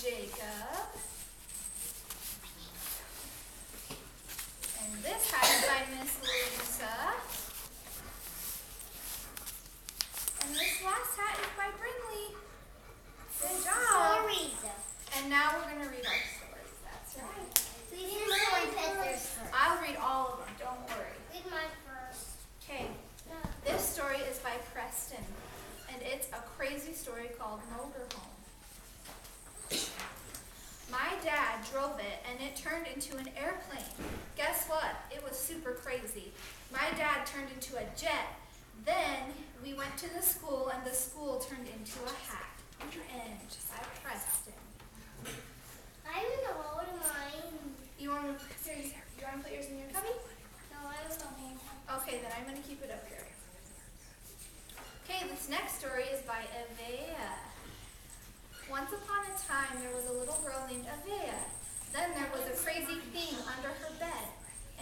Jacob. And this hat is by Miss Lisa. And this last hat is by Brinley. Good job. And now we're going to read our stories. That's right. I'll read all of them. Don't worry. Read mine first. Okay. This story is by Preston. And it's a crazy story called Motorhome. My dad drove it and it turned into an airplane. Guess what? It was super crazy. My dad turned into a jet. Then we went to the school and the school turned into a hat. And by Preston. I don't know what mine. You want to put yours in your cubby? No, I don't know. Okay, then I'm going to keep it up here. Okay, this next story is by Avea. Once upon a time, there was a little girl named Avea. Then there was a crazy thing under her bed,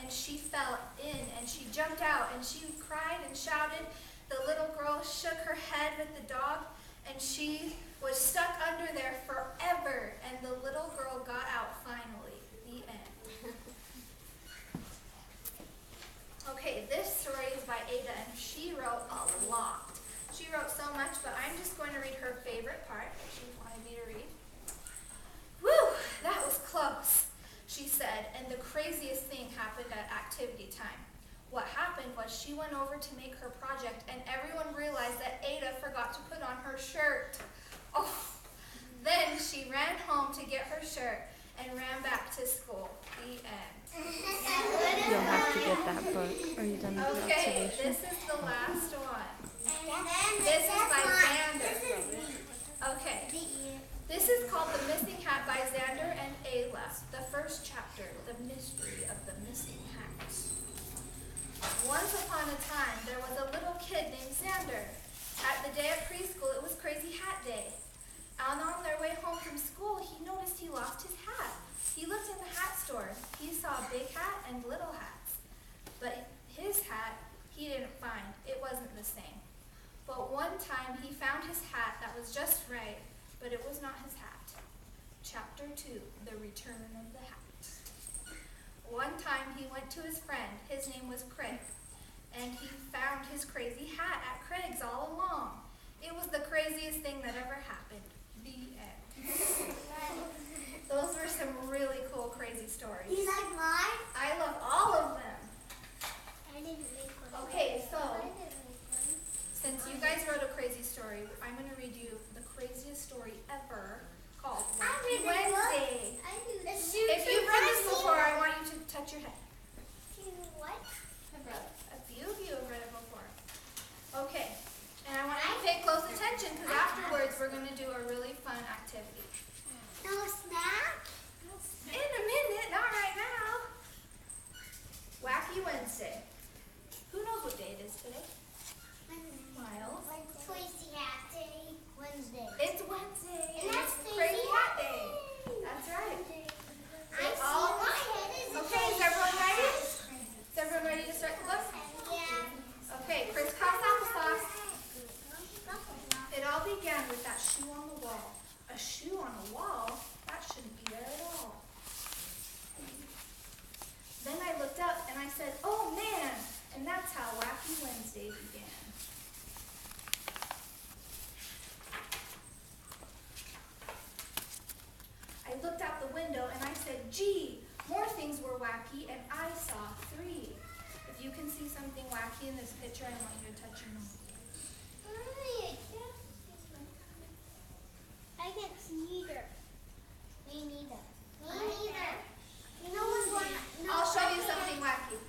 and she fell in, and she jumped out, and she cried and shouted. The little girl shook her head with the dog, and she was stuck under there forever, and the little girl got out finally. The end. Okay, this story is by Ada, and she wrote a lot. She wrote so much, but I'm just going to read her favorite part that she wanted me to read. Whew, that was close, she said, and the craziest thing happened at activity time. What happened was she went over to make her project, and everyone realized that Ada forgot to put on her shirt. Oh, then she ran home to get her shirt and ran back to school. The end. You'll have to get that book. Are you done with the Okay, observation? this is the last one. This is by Xander. Okay. This is called The Missing Hat by Xander and Ayla. The first chapter, The Mystery of the Missing Hat. Once upon a time, there was a little kid named Xander. At the day of preschool, it was Crazy Hat Day. And on their way home from school, he noticed he lost his hat. He looked in the hat store. He saw a big hat and little hats. But his hat, he didn't find. It wasn't the same. But one time, he found his hat that was just right, but it was not his hat. Chapter 2, The Return of the Hat. One time, he went to his friend. His name was Craig. And he found his crazy hat at Craig's all along. It was the craziest thing that ever happened. The end. Those were some really cool, crazy stories. You like mine? I love all of them. I didn't make one. Okay, so I didn't make one. since you guys wrote a crazy story, I'm going to read you the craziest story ever called Wacky Wednesday. If you've read this before, I want you to touch your head. What? A few of you have read it before. Okay, and I want you to pay close attention because afterwards we're going to do a really fun activity. No snack? In a minute, not right now. Wacky Wednesday. Who knows what day it is today? Miles? Crazy Hat Day. Wednesday. It's Wednesday. And that's It's Crazy Hat Day. That's right. Okay, is everyone ready? Is everyone ready to start the book? Yeah. Okay, crisscross applesauce. It all began with that shoe on the wall. A shoe on a wall? That shouldn't be there at all. Then I looked up and I said, oh man! And that's how Wacky Wednesday began. I looked out the window and I said, gee, more things were wacky, and I saw 3. If you can see something wacky in this picture, I want you to touch your nose. I can't see either. Me neither. Me neither. You know what's one? I'll show you something wacky.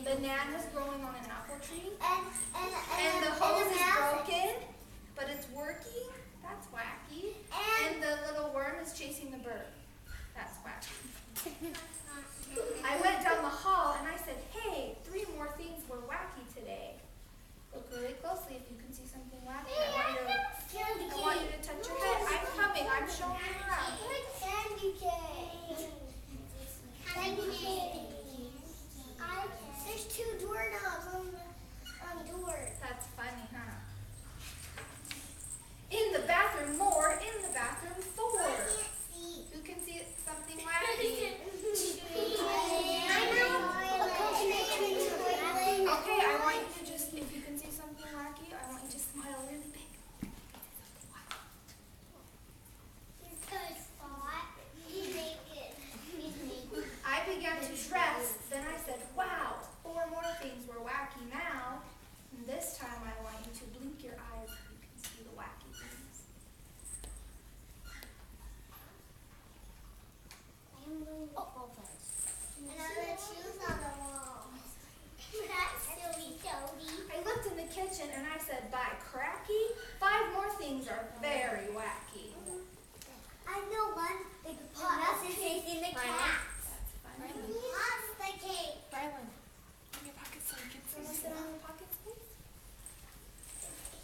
Bananas growing on an apple tree, and the hose is broken, but it's working. That's wacky. And the little worm is chasing the bird. That's wacky. I went down the hall and I said, hey, 3 more things were wacky today. Look really closely things are very wacky. I know one. The pot is facing the cat. That's funny. What's the cake? Rylan, in your pocket so you can Can you sit on your pockets, please?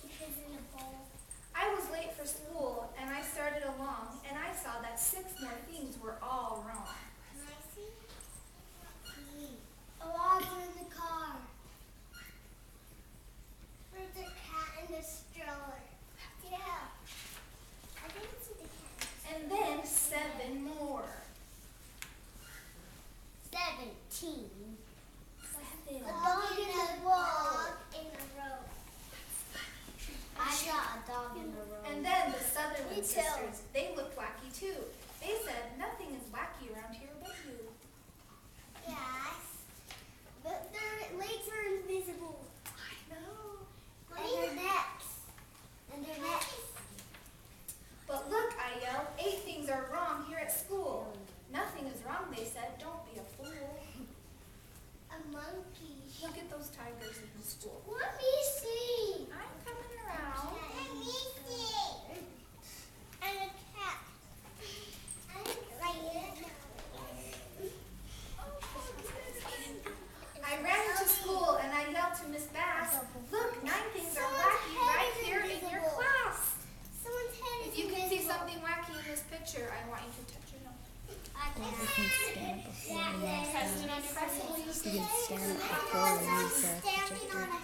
It's in a bowl. I was late for school, and I started along, and I saw that 6 more things were all wrong. Can I see? A log in the car. There's a cat in the stroller. Yeah. I didn't see the cat. And then 7 more. 17. A 7. dog in a log in a row. I saw a dog in a row. And then the Sutherland Me too. sisters, they looked wacky too. They said, nothing is wacky around here but you. Yes. But their legs are invisible. I know. And their necks. And their necks. But look, I yelled, 8 things are wrong here at school. Nothing is wrong, they said. Don't be a fool. A monkey. Look at those tigers in the school. Let me see. I'm coming around. Let me see. And a cat. And right here. I ran into school and I yelled to Miss Bass, look, 9 things are wacky right here in your class. Someone's head is If you can see invisible. something wacky in this picture, I want you to touch your nose. I You can't. can stand before you Press it on your face. You can stand before you use the Standing on a